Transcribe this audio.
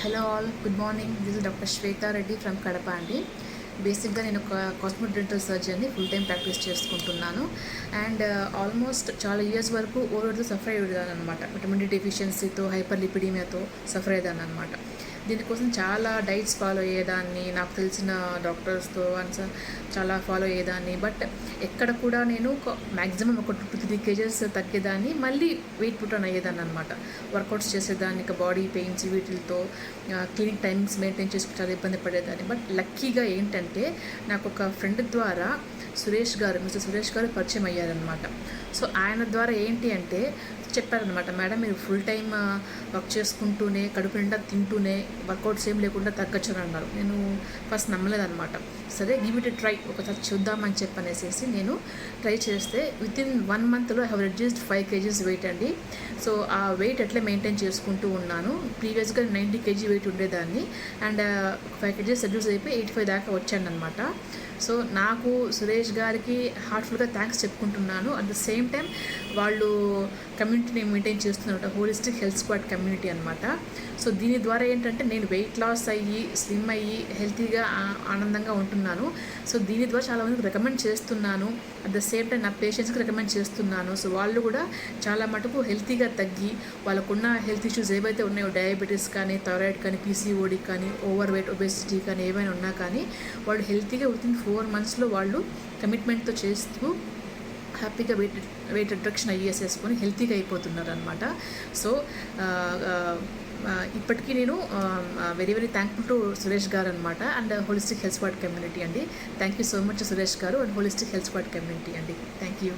Hello all, good morning. This is doctor Shweta Reddy from Kadapa అండి. బేసిక్గా నేను ఒక కాస్మెటిక్ డెంటల్ సర్జన్ని ఫుల్ టైం ప్రాక్టీస్ చేసుకుంటున్నాను. అండ్ ఆల్మోస్ట్ చాలా ఇయర్స్ వరకు ఓవర్తో సఫర్ అయ్యేదాన్ని అనమాట. విటమిన్ డి డెఫిషియన్సీతో, హైపర్ లిపిడీమియాతో సఫర్ అయ్యేదాన్ని అనమాట. దీనికోసం చాలా డైట్స్ ఫాలో అయ్యేదాన్ని, నాకు తెలిసిన డాక్టర్స్తో చాలా ఫాలో అయ్యేదాన్ని. బట్ ఎక్కడ కూడా నేను మ్యాక్సిమం ఒక 2-3 kgs తగ్గేదాన్ని, మళ్ళీ వెయిట్ పుట్ ఆన్ అయ్యేదాన్ని అనమాట. వర్కౌట్స్ చేసేదాన్ని, ఇక బాడీ పెయిన్స్ వీటితో క్లినిక్ టైమింగ్స్ మెయింటైన్ చేసుకుని చాలా ఇబ్బంది పడేదాన్ని. బట్ లక్కీగా ఏంటంటే నాకు ఒక ఫ్రెండ్ ద్వారా మిస్టర్ సురేష్ గారు పరిచయం అయ్యారనమాట. సో ఆయన ద్వారా ఏంటి అంటే చెప్పారనమాట, మేడం మీరు ఫుల్ టైం వర్క్ చేసుకుంటూనే, కడుపు నిండా తింటూనే, వర్కౌట్స్ ఏం లేకుండా తగ్గచ్చు అని అన్నారు. నేను ఫస్ట్ నమ్మలేదన్నమాట. సరే గివ్ ఇట్ ట్రై, ఒకసారి చూద్దామని చెప్పనేసి నేను ట్రై చేస్తే వితిన్ 1 monthలో I have reduced 5 kgs weight అండి. సో ఆ వెయిట్ ఎట్లా మెయింటైన్ చేసుకుంటూ ఉన్నాను. ప్రీవియస్గా 90 kg వెయిట్ ఉండేదాన్ని, అండ్ 5 kgs రెడ్యూస్ అయిపోయి 85 దాకా వచ్చాను అనమాట. సో నాకు సురేష్ గారికి హార్ట్ఫుల్గా థ్యాంక్స్ చెప్పుకుంటున్నాను. అట్ ద సేమ్ టైం వాళ్ళు కమ్యూనిటీని మెయింటైన్ చేస్తున్నమాట, హోలిస్టిక్ హెల్త్ స్క్వాడ్ కమ్యూనిటీ అనమాట. సో దీని ద్వారా ఏంటంటే నేను వెయిట్ లాస్ అయ్యి, స్లిమ్ అయ్యి, హెల్తీగా ఆనందంగా ఉంటున్నాను. సో దీని ద్వారా చాలా మందికి రికమెండ్ చేస్తున్నాను. అట్ ద సేమ్ టైం నా పేషెంట్స్కి రికమెండ్ చేస్తున్నాను. సో వాళ్ళు కూడా చాలా మటుకు హెల్తీగా తగ్గి, వాళ్ళకున్న హెల్త్ ఇష్యూస్ ఏవైతే ఉన్నాయో, డయాబెటీస్ కానీ, థైరాయిడ్ కానీ, పీసీఓడి కానీ, ఓవర్ వెయిట్, ఒబెసిటీ కానీ ఏమైనా ఉన్నా కానీ వాళ్ళు హెల్తీగా వితిన్ 4 monthsలో వాళ్ళు కమిట్మెంట్తో చేస్తూ హ్యాపీగా వెయిట్ రిడక్షన్ అయ్యేసేసుకొని హెల్తీగా అయిపోతున్నారు అనమాట. సో ఇప్పటికీ నేను very thankful to Suresh garu అనమాట, and holistic health squad community అండి. Thank you so much Suresh garu and holistic health squad community అండి. Thank you.